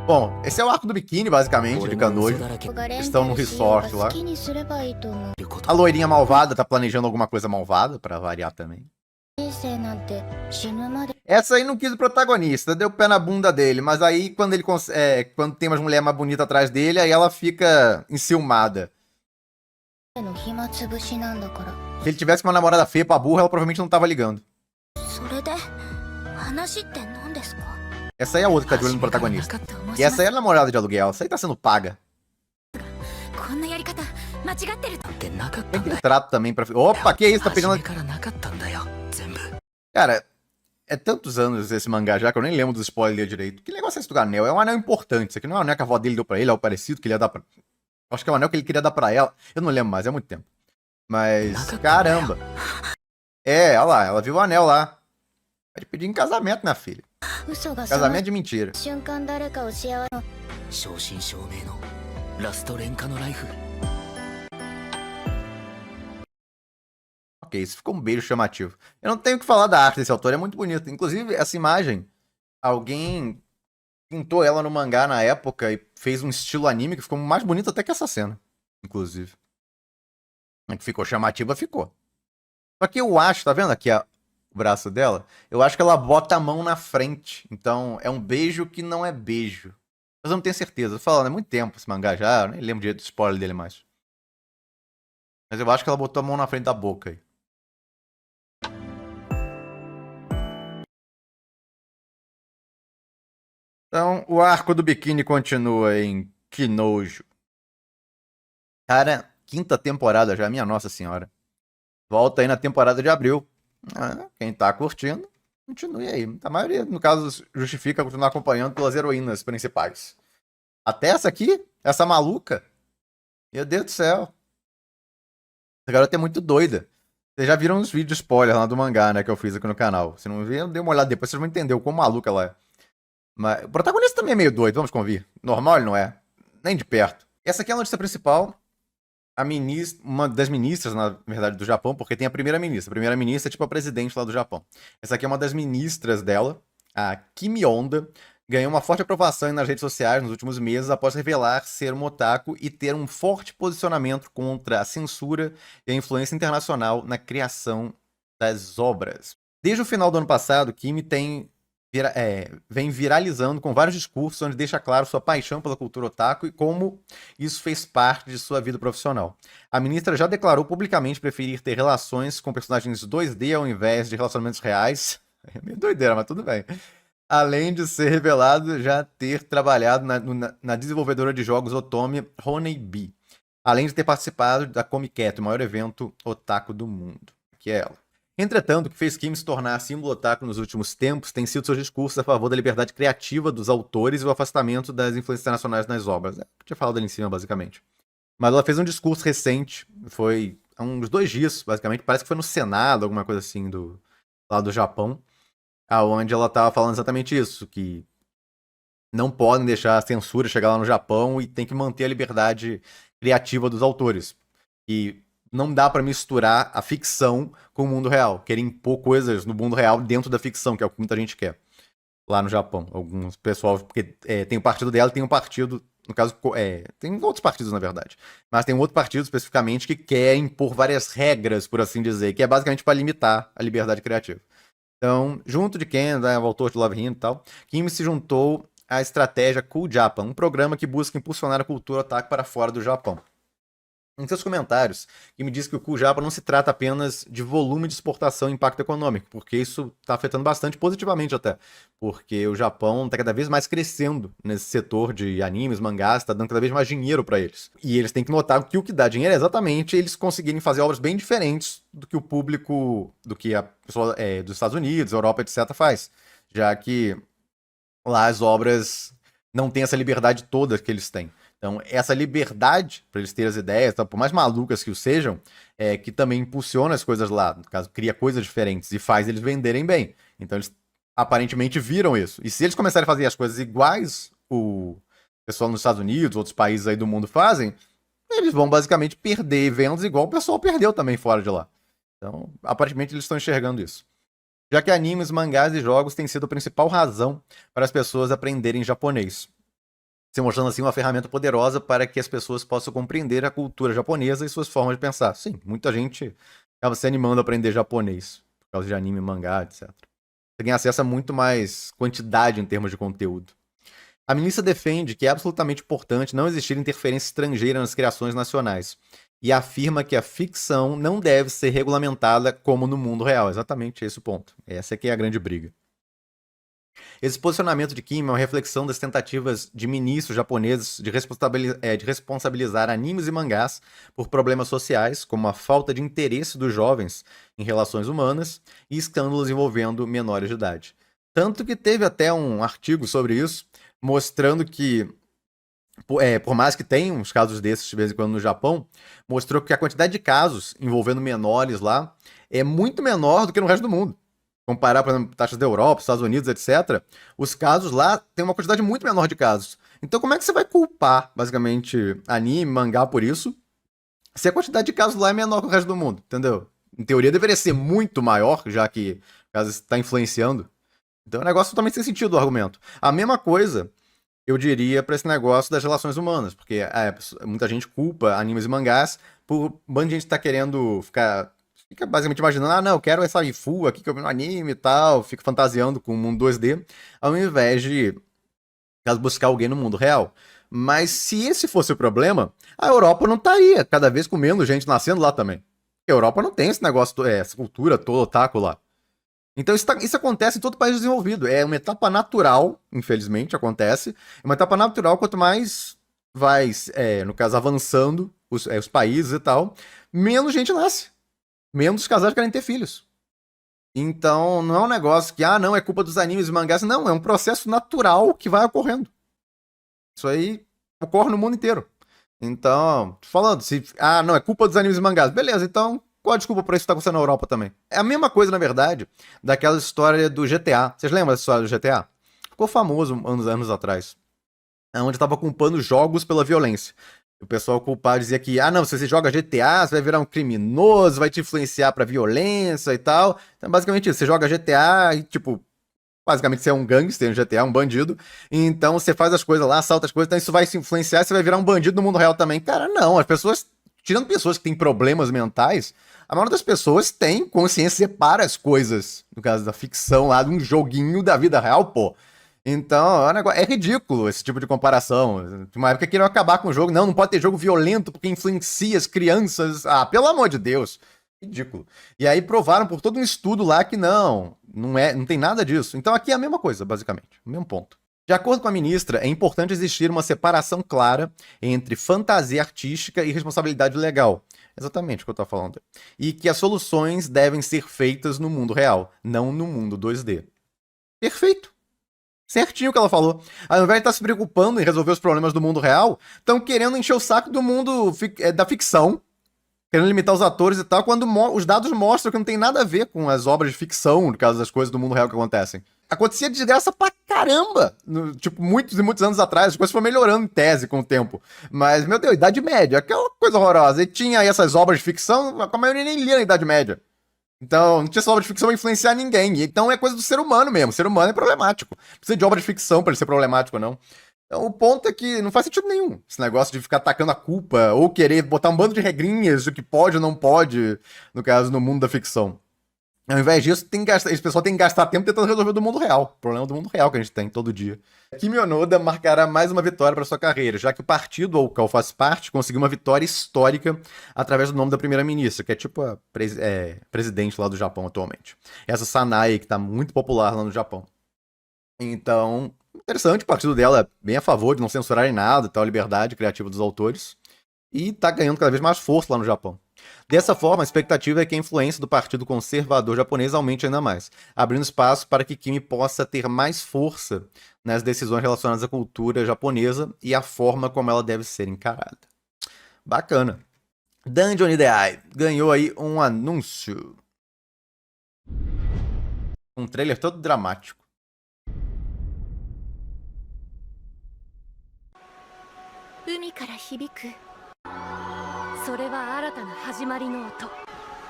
Bom, esse é o arco do biquíni, basicamente, de Kanojo. Eles estão no resort lá. A loirinha malvada tá planejando alguma coisa malvada, pra variar também. Essa aí não quis o protagonista, deu pé na bunda dele, mas aí quando ele quando tem umas mulheres mais bonitas atrás dele, aí ela fica enciumada. Se ele tivesse uma namorada feia pra burra, ela provavelmente não tava ligando. Essa aí é a outra que tá de olho no protagonista. E essa aí é a namorada de aluguel, essa aí tá sendo paga. Tem aquele trato também pra... Opa, que isso? Tá pegando... Cara, é tantos anos esse mangá já que eu nem lembro dos spoilers direito. Que negócio é esse do anel? É um anel importante. Isso aqui não é um anel que a avó dele deu pra ele, é o parecido que ele ia dar pra... Acho que é um anel que ele queria dar pra ela. Eu não lembro mais, é muito tempo. Mas, caramba. É, olha lá, ela viu o anel lá. Pode pedir em casamento, minha filha. Casamento de mentira. Ok, isso ficou um beijo chamativo. Eu não tenho o que falar da arte desse autor, é muito bonito. Inclusive, essa imagem, alguém pintou ela no mangá na época e fez um estilo anime que ficou mais bonito até que essa cena, inclusive. Que ficou chamativa, ficou. Só que eu acho, tá vendo aqui o braço dela? Eu acho que ela bota a mão na frente. Então, é um beijo que não é beijo. Mas eu não tenho certeza. Tô falando, é muito tempo esse mangá já, eu nem lembro direito do spoiler dele mais. Mas eu acho que ela botou a mão na frente da boca aí. Então, o arco do biquíni continua em Que Nojo. Cara, quinta temporada já, minha nossa senhora. Volta aí na temporada de abril. Quem tá curtindo, continue aí. A maioria, no caso, justifica continuar acompanhando pelas heroínas principais. Até essa aqui, essa maluca. Meu Deus do céu. Essa garota é muito doida. Vocês já viram os vídeos spoiler lá do mangá, né, que eu fiz aqui no canal. Se não viram, dê uma olhada depois, vocês vão entender o quão maluca ela é. Mas o protagonista também é meio doido, vamos convir. Normal ele não é. Nem de perto. Essa aqui é a notícia principal. Uma das ministras, na verdade, do Japão, porque tem a primeira-ministra. A primeira-ministra é tipo a presidente lá do Japão. Essa aqui é uma das ministras dela, a Kimi Onda, ganhou uma forte aprovação nas redes sociais nos últimos meses após revelar ser um otaku e ter um forte posicionamento contra a censura e a influência internacional na criação das obras. Desde o final do ano passado, Kimi vem viralizando com vários discursos onde deixa claro sua paixão pela cultura otaku e como isso fez parte de sua vida profissional. A ministra já declarou publicamente preferir ter relações com personagens 2D ao invés de relacionamentos reais. É meio doideira, mas tudo bem. Além de ser revelado já ter trabalhado na desenvolvedora de jogos Otome Honey-Bee. Além de ter participado da Comic-Con, o maior evento otaku do mundo, que é ela. Entretanto, o que fez Kim se tornar símbolo otaku nos últimos tempos tem sido seus discursos a favor da liberdade criativa dos autores e o afastamento das influências internacionais nas obras. Eu tinha falado ali em cima, basicamente. Mas ela fez um discurso recente, foi há uns 2 dias, basicamente, parece que foi no Senado, alguma coisa assim, lá do Japão, aonde ela estava falando exatamente isso, que não podem deixar a censura chegar lá no Japão e tem que manter a liberdade criativa dos autores. E não dá pra misturar a ficção com o mundo real. Querer impor coisas no mundo real dentro da ficção, que é o que muita gente quer. Lá no Japão. Alguns pessoal, porque tem o partido dela e tem um partido, no caso, tem outros partidos, na verdade. Mas tem um outro partido, especificamente, que quer impor várias regras, por assim dizer, que é basicamente para limitar a liberdade criativa. Então, junto de Ken, né, o autor de Love Hina e tal, Kim se juntou à estratégia Cool Japan, um programa que busca impulsionar a cultura otaku para fora do Japão. Em seus comentários, que me diz que o Cujapa não se trata apenas de volume de exportação e impacto econômico, porque isso está afetando bastante positivamente até, porque o Japão está cada vez mais crescendo nesse setor de animes, mangás, está dando cada vez mais dinheiro para eles. E eles têm que notar que o que dá dinheiro é exatamente eles conseguirem fazer obras bem diferentes do que o público, do que a pessoa dos Estados Unidos, Europa, etc. faz, já que lá as obras não têm essa liberdade toda que eles têm. Então, essa liberdade para eles terem as ideias, tá, por mais malucas que o sejam, que também impulsiona as coisas lá. No caso, cria coisas diferentes e faz eles venderem bem. Então, eles aparentemente viram isso. E se eles começarem a fazer as coisas iguais o pessoal nos Estados Unidos, outros países aí do mundo fazem, eles vão basicamente perder vendas igual o pessoal perdeu também fora de lá. Então, aparentemente, eles estão enxergando isso. já que animes, mangás e jogos têm sido a principal razão para as pessoas aprenderem japonês, se mostrando assim uma ferramenta poderosa para que as pessoas possam compreender a cultura japonesa e suas formas de pensar. Sim, muita gente acaba se animando a aprender japonês por causa de anime, mangá, etc. Você tem acesso a muito mais quantidade em termos de conteúdo. A ministra defende que é absolutamente importante não existir interferência estrangeira nas criações nacionais e afirma que a ficção não deve ser regulamentada como no mundo real. Exatamente esse o ponto. Essa é que é a grande briga. Esse posicionamento de Kim é uma reflexão das tentativas de ministros japoneses de responsabilizar animes e mangás por problemas sociais, como a falta de interesse dos jovens em relações humanas e escândalos envolvendo menores de idade. Tanto que teve até um artigo sobre isso, mostrando que, por mais que tenha uns casos desses de vez em quando no Japão, mostrou que a quantidade de casos envolvendo menores lá é muito menor do que no resto do mundo. Comparar, por exemplo, taxas da Europa, Estados Unidos, etc., os casos lá têm uma quantidade muito menor de casos. Então, como é que você vai culpar, basicamente, anime, mangá por isso, se a quantidade de casos lá é menor que o resto do mundo, entendeu? Em teoria, deveria ser muito maior, já que o caso está influenciando. Então, é um negócio totalmente sem sentido o argumento. A mesma coisa eu diria para esse negócio das relações humanas, porque muita gente culpa animes e mangás por um bando de gente tá querendo fica basicamente imaginando, não, eu quero essa waifu aqui que eu vi no anime e tal, fica fantasiando com o mundo 2D, ao invés de caso buscar alguém no mundo real. Mas se esse fosse o problema, a Europa não estaria cada vez com menos gente nascendo lá também. A Europa não tem esse negócio, essa cultura toda otaku lá. Então isso acontece em todo país desenvolvido. É uma etapa natural, infelizmente, acontece. É uma etapa natural, quanto mais vai, no caso, avançando os países e tal, menos gente nasce. Menos casais querem ter filhos. Então, não é um negócio que, não, é culpa dos animes e mangás. Não, é um processo natural que vai ocorrendo. Isso aí ocorre no mundo inteiro. Então, falando, não, é culpa dos animes e mangás. Beleza, então, qual a desculpa pra isso que tá acontecendo na Europa também? É a mesma coisa, na verdade, daquela história do GTA. Vocês lembram dessa história do GTA? Ficou famoso anos atrás. Onde tava culpando jogos pela violência. O pessoal culpado dizia que, não, se você joga GTA, você vai virar um criminoso, vai te influenciar pra violência e tal. Então, basicamente isso, você joga GTA e, tipo, basicamente você é um gangster no GTA, um bandido. Então você faz as coisas lá, assalta as coisas, então isso vai se influenciar, você vai virar um bandido no mundo real também. Cara, não, as pessoas, tirando pessoas que têm problemas mentais, a maioria das pessoas tem consciência, separa as coisas, no caso da ficção lá, de um joguinho da vida real, pô. Então, é ridículo esse tipo de comparação. Uma época queriam acabar com o jogo. Não pode ter jogo violento porque influencia as crianças. Pelo amor de Deus. Ridículo. E aí provaram por todo um estudo lá que não tem nada disso. Então aqui é a mesma coisa, basicamente. O mesmo ponto. De acordo com a ministra, é importante existir uma separação clara entre fantasia artística e responsabilidade legal. Exatamente o que eu estou falando. E que as soluções devem ser feitas no mundo real, não no mundo 2D. Perfeito. Certinho o que ela falou. Ao invés de estar se preocupando em resolver os problemas do mundo real, estão querendo encher o saco do mundo da ficção, querendo limitar os atores e tal, quando os dados mostram que não tem nada a ver com as obras de ficção, no caso das coisas do mundo real que acontecem. Acontecia desgraça pra caramba, tipo, muitos e muitos anos atrás, as coisas foram melhorando em tese com o tempo. Mas, meu Deus, Idade Média, aquela coisa horrorosa. E tinha aí essas obras de ficção, a maioria nem lia na Idade Média. Então, não tinha essa obra de ficção pra influenciar ninguém. Então é coisa do ser humano mesmo. O ser humano é problemático. Não precisa de obra de ficção pra ele ser problemático, não. Então, o ponto é que não faz sentido nenhum esse negócio de ficar atacando a culpa ou querer botar um bando de regrinhas do que pode ou não pode, no caso, no mundo da ficção. Ao invés disso, esse pessoal tem que gastar tempo tentando resolver do mundo real. O problema do mundo real que a gente tem todo dia. Kimi Onoda marcará mais uma vitória para sua carreira, já que o partido ao qual faz parte conseguiu uma vitória histórica através do nome da primeira-ministra, que é tipo a presidente lá do Japão atualmente. Essa Sanae, que está muito popular lá no Japão. Então, interessante, o partido dela é bem a favor de não censurarem nada, tal, a liberdade criativa dos autores. E tá ganhando cada vez mais força lá no Japão. Dessa forma, a expectativa é que a influência do Partido Conservador Japonês aumente ainda mais, abrindo espaço para que Kimi possa ter mais força nas decisões relacionadas à cultura japonesa e à forma como ela deve ser encarada. Bacana. Dungeon Ideai ganhou aí um anúncio. Um trailer todo dramático.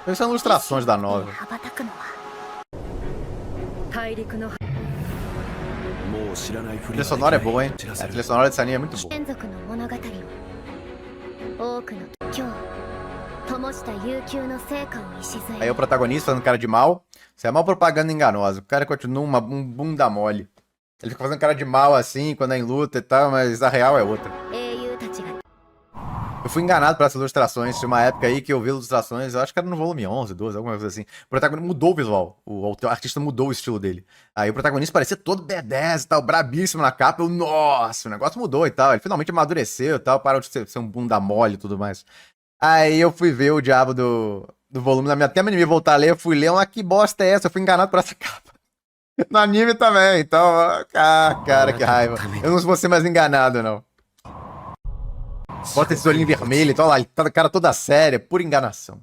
Essas são ilustrações da novela. A trilha sonora é boa, hein? A trilha sonora desse anime é muito boa. Aí o protagonista fazendo cara de mal. Isso é uma propaganda enganosa. O cara continua um bunda mole. Ele fica fazendo cara de mal assim, quando é em luta e tal, mas a real é outra. Eu fui enganado por essas ilustrações. Tinha uma época aí que eu vi ilustrações, eu acho que era no volume 11, 12, alguma coisa assim. O protagonista mudou o visual. O artista mudou o estilo dele. Aí o protagonista parecia todo badass e tal, brabíssimo na capa. Eu, nossa, o negócio mudou e tal. Ele finalmente amadureceu e tal, parou de ser um bunda mole e tudo mais. Aí eu fui ver o diabo do volume na minha até anime voltar a ler, eu fui ler, que bosta é essa? Eu fui enganado por essa capa. No anime também, então, cara, que raiva. Eu não vou ser mais enganado, não. Bota esse olhinho vermelho, então, olha lá, ele tá a cara toda séria, pura enganação.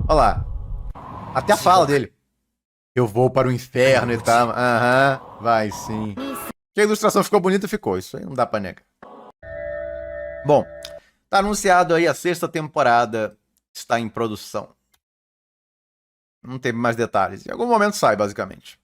Olha lá. Até a fala dele. Eu vou para o inferno e tal. Aham, vai sim. Que a ilustração ficou bonita, ficou. Isso aí não dá pra negar. Bom, tá anunciado aí a 6ª temporada. Está em produção. Não tem mais detalhes. Em algum momento sai, basicamente.